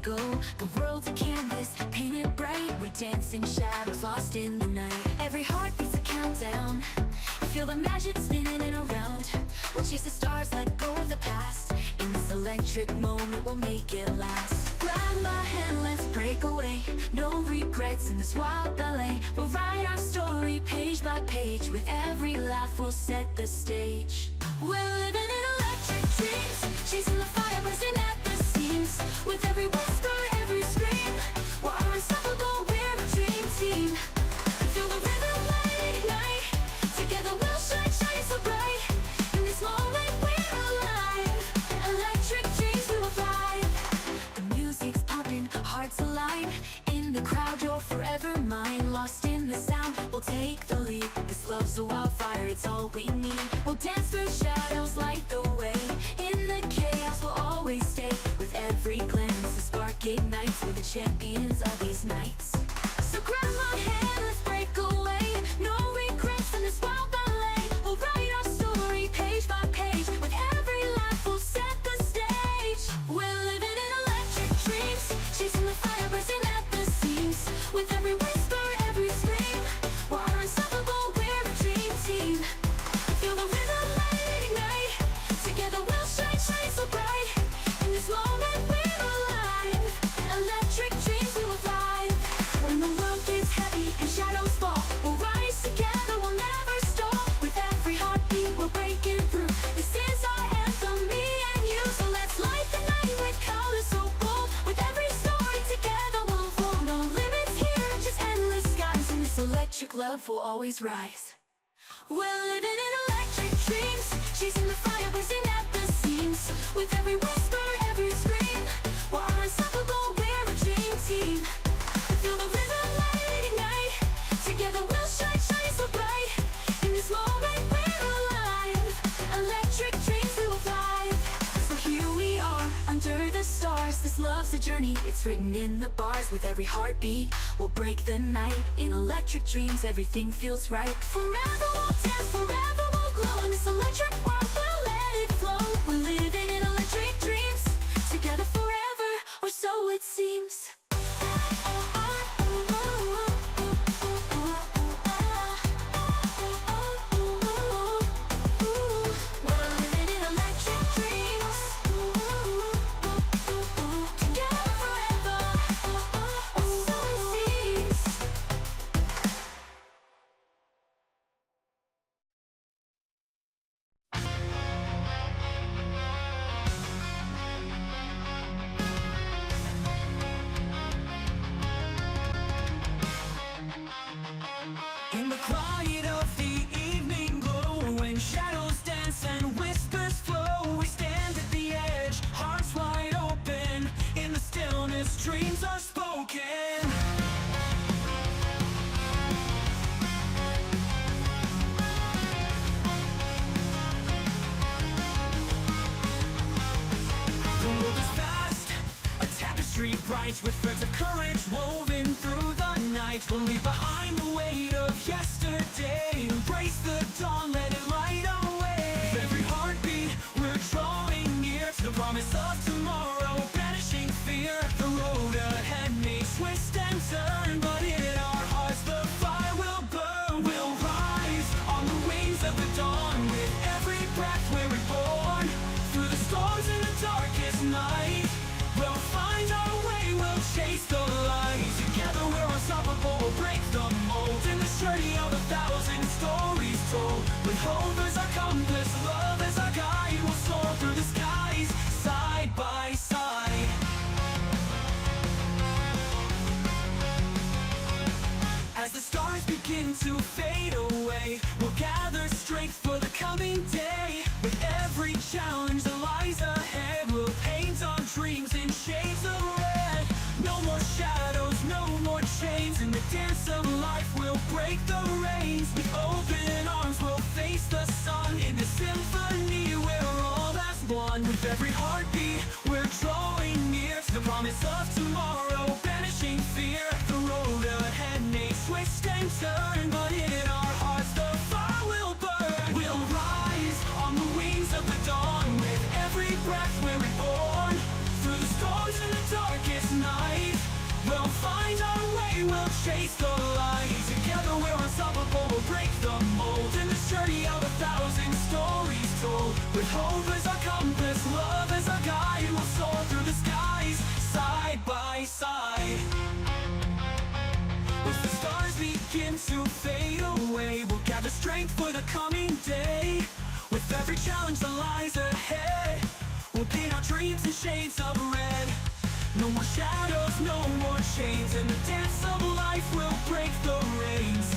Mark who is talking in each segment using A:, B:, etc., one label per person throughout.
A: go. The world's a canvas, painted bright. We're dancing shadows, lost in the night. Every heartbeat's a countdown. Feel the magic spinning and around. We'll chase the stars, let go of the past. In this electric moment, we'll make it last. Grab my hand, let's break away. No regrets in this wild ballet. We'll write our story page by page. With every laugh, we'll set the stage. We're living in electric dreams, chasing the fire, bursting at the seams. With every whisper, every scream, we're unstoppable, we're a dream team. Feel the rhythm, let it ignite. Together we'll shine, shine so bright. In this moment we're alive. Electric dreams we will thrive. The music's pumping, hearts align. In the crowd you're forever mine. Lost in the sound, we'll take the lead. This love's a wildfire, it's all we need. We'll dance through shadows, light the way. In the chaos we'll always stay. With every glance the spark ignites. We're the champions of these nights. So grab my hand, let's break away. No regrets in this wild ballet. We'll write our story page by page. With every laugh we'll set the stage. We're living in electric dreams, chasing the fire, bursting at the seams. With every whisper, every scream, we're unstoppable, we're a dream team. Feel the rhythm, let it ignite. Together we'll shine, shine so bright. In this moment we're alive. Electric dreams we will thrive. When the world gets heavy and shadows fall, we'll rise together, we'll never stop. With every heartbeat we're breaking through. This is our anthem, me and you. So let's light the night with colors so bold. With every story together we'll unfold. No limits here, just endless skies. And this electric love will always rise. We're living in electric dreams, chasing the fire, bursting at the seams. With every whisper, every scream, we're unstoppable, we're a dream team. Feel the rhythm, let it ignite. Together we'll shine, shine so bright. In this moment we're alive. Electric dreams we will thrive. So here we are, under the stars. This love's a journey, it's written in the bars. With every heartbeat, we'll break the night. In electric dreams, everything feels right. Forever we'll dance, forever we'll glow. In this electric world, we'll let it flow. We're living in electric dreams, together forever, or so it seems.
B: In the quiet of the evening glow, when shadows dance and whispers flow, we stand at the edge, hearts wide open. In the stillness, dreams are spoken. The world is vast, a tapestry bright, with threads of courage woven through the night. We'll leave behind the weight of yesterday, embrace the dawn, let it light our way. With every heartbeat we're drawing near to the promise of tomorrow, banishing fear. The road ahead may twist and turn, but in our hearts the fire will burn. We'll rise on the wings of the dawn. With every breath we're reborn, through the storms in the darkest night, we'll find our way, we'll chase the light. Together we're unstoppable, we'll break the mold. In this journey of 1,000 stories told, with hope as our compass, love as our guide, we'll soar through the skies, side by side. As the stars begin to fade away, we'll gather strength for the coming day. With every challenge that lies ahead, we'll paint our dreams in shades of red. No more shadows, no more chains. In the dance of life we'll break the reins. With open arms we'll face the sun. In the symphony we're all as one. With every heartbeat we're drawing near to the promise of tomorrow, banishing fear. The road ahead may twist and turn, but in our hearts the fire will burn. We'll rise on the wings of the dawn. With every breath we're reborn, through the storms and the darkest away, we'll chase the light. Together we're unstoppable, we'll break the mold. In this journey of 1,000 stories told, with hope as our compass, love as our guide, we'll soar through the skies, side by side. As the stars begin to fade away, we'll gather strength for the coming day. With every challenge that lies ahead, we'll paint our dreams in shades of red. No more shadows, no more chains. In the dance of life we'll break the reins.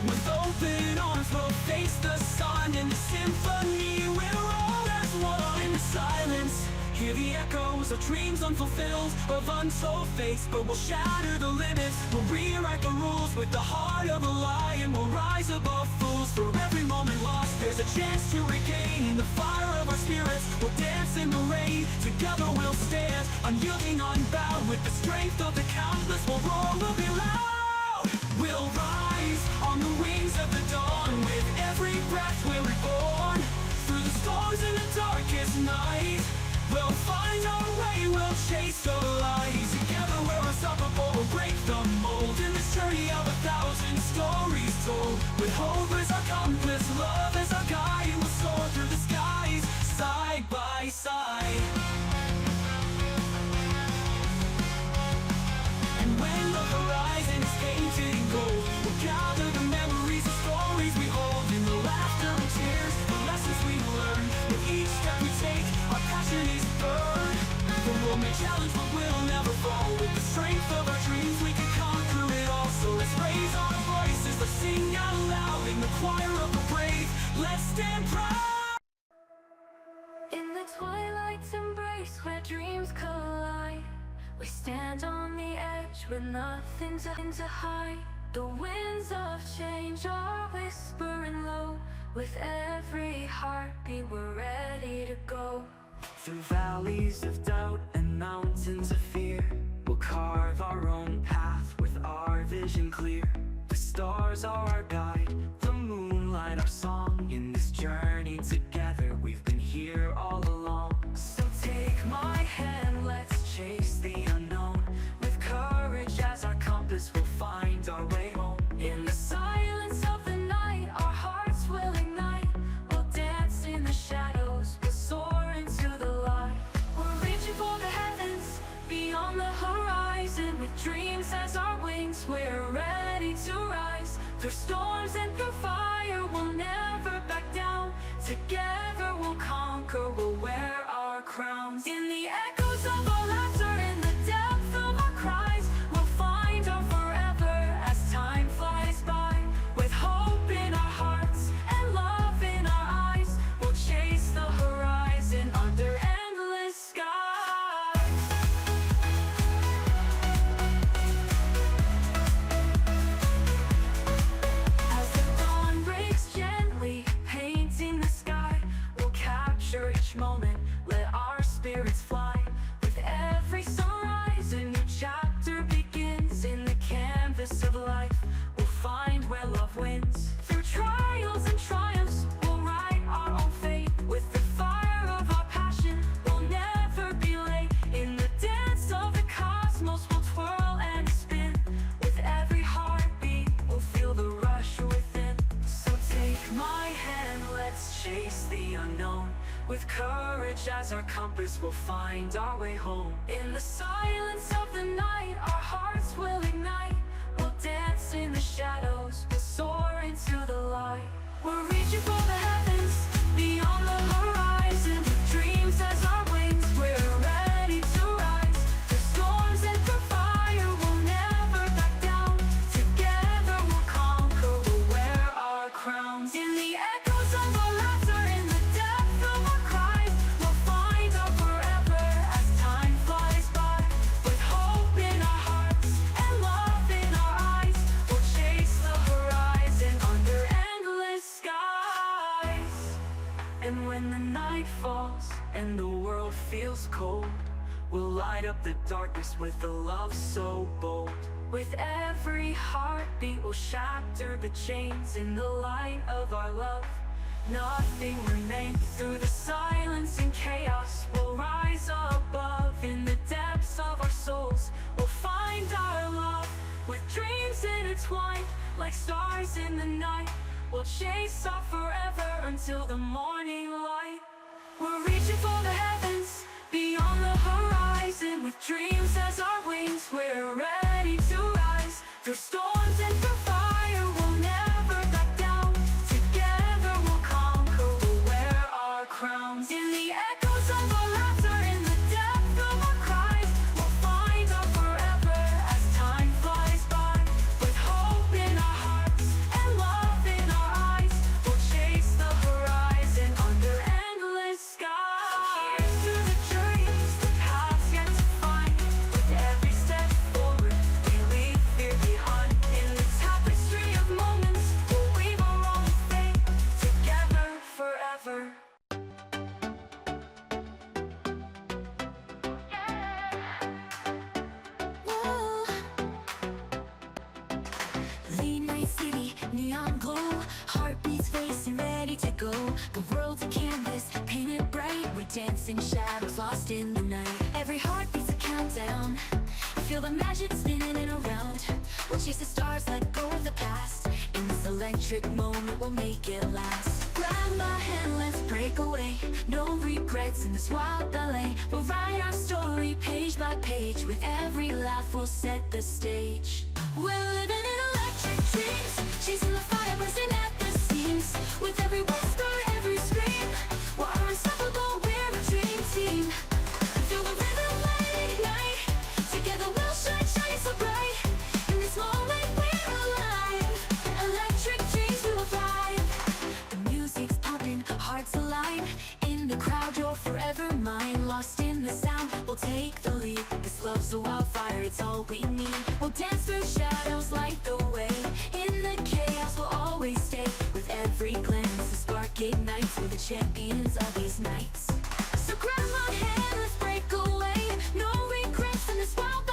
B: With open arms we'll face the sun. In the symphony we're all as one. In the silence, hear the echoes of dreams unfulfilled, of untold fates. But we'll shatter the limits, we'll rewrite the rules. With the heart of a lion we'll rise above fools. For every moment lost, there's a chance to regain the fire of our spirits. We'll dance in the rain, together we'll stand, unyielding, unbound. With the strength of the countless, we'll roar, we'll be loud. We'll rise on the wings of the dawn. With every breath we're reborn. Through the storms in the darkest night, we'll find our way, we'll chase the light. Together we're unstoppable, we'll break the mold. In this journey of 1,000 stories told, with hope as our compass, love as our guide, we'll soar through the skies, side by side. And when the horizon is painted in gold, we'll gather the memories and stories we hold. In the laughter and tears, the lessons we learn. With each step we take, our passion is burned. The world may challenge, but we'll never fall. With the strength of our dreams, we can conquer it all. So let's raise our voices, let's sing out loud. In the choir of the brave, let's stand proud.
A: In the twilight's embrace where dreams collide, we stand on the edge with nothing to hide. The winds of change are whispering low. With every heartbeat we're ready to go.
B: Through valleys of doubt and mountains of fear, we'll carve our own path with our vision clear. The stars are our guide, the moonlight our song. In this journey together we've been here all along. So take my hand, let's chase the unknown. With courage as our compass we'll find our way home. In the silence of the night our hearts will ignite. We'll dance in the shadows, we'll soar into the light. We're reaching for the heavens, beyond the horizon. With dreams as our wings we're ready to rise. Through storms and through fire we'll never back down. Together we'll conquer, we'll wear our crowns. In the echoes of our laughter, in the depth of our cries, we'll find our forever as time flies by. With hope in our hearts and love in our eyes, we'll chase the horizon under endless skies. As the dawn breaks gently, painting the sky, we'll capture each moment, let our spirits fly. With every sunrise a new chapter begins. In the canvas of life we'll find where love wins. Through trials and triumphs we'll write our own fate. With the fire of our passion we'll never be late. In the dance of the cosmos we'll twirl and spin. With every heartbeat we'll feel the rush within. So take my hand, let's chase the unknown. With courage as our compass we'll find our way home. In the silence of the night our hearts will ignite. We'll dance in the shadows, we'll soar into the light. We're reaching for the heavens, beyond the horizon. With dreams as our wings we're ready to rise. Through storms and through fire we'll never back down. Together we'll conquer, we'll wear our crowns. In the echoes of our laughter, in the depth of our cries, we'll find our forever as time flies by. With hope in our hearts and love in our eyes, we'll chase the horizon under endless skies. And when the night falls and the world feels cold, we'll light up the darkness with a love so bold. With every heartbeat we'll shatter the chains. In the light of our love nothing remains. Through the silence and chaos we'll rise above. In the depths of our souls we'll find our love. With dreams intertwine like stars in the night. We'll chase on forever until the morning light. We're reaching for the heavens, beyond the horizon. With dreams as our wings, we're ready to rise. Through storms and through fire, we'll never back down. Together we'll conquer, we'll wear our crowns. In the echoes of our laughter, in the depth of our cries, we'll find our forever as time flies by. With hope in our hearts and love in our eyes, we'll chase the horizon under endless skies. Here's to the dreams, the paths yet to find. With every step forward, we leave fear behind. In the tapestry of moments, we'll weave our own fate. Together forever.
A: Whoa. Late night city, neon glow, heartbeats racing, ready to go. The world's a canvas, painted bright. We're dancing shadows, lost in the night. Every heartbeat's a countdown. Feel the magic spinning and around. We'll chase the stars, let go of the past. In this electric moment, we'll make it last. Grab my hand, let's break away. No regrets in this wild ballet. We'll write our story page by page. With every laugh, we'll set the stage. We're living in electric dreams, chasing the fire, bursting at the seams. With every whisper, every scream, we're unstoppable, we're a dream team. Feel the rhythm, let it ignite. Together we'll shine, shining so bright. In this moment we're alive. Electric dreams will thrive. The music's pumping, hearts align. In the crowd you're forever mine. Lost in the sound, we'll take the lead. This love's a wildfire, it's all we need. We'll dance through shadows, light the way. In the chaos we'll always stay. With every glance the spark ignites. We're the champions of these nights. So grab my hand, let's break away. No regrets in this wild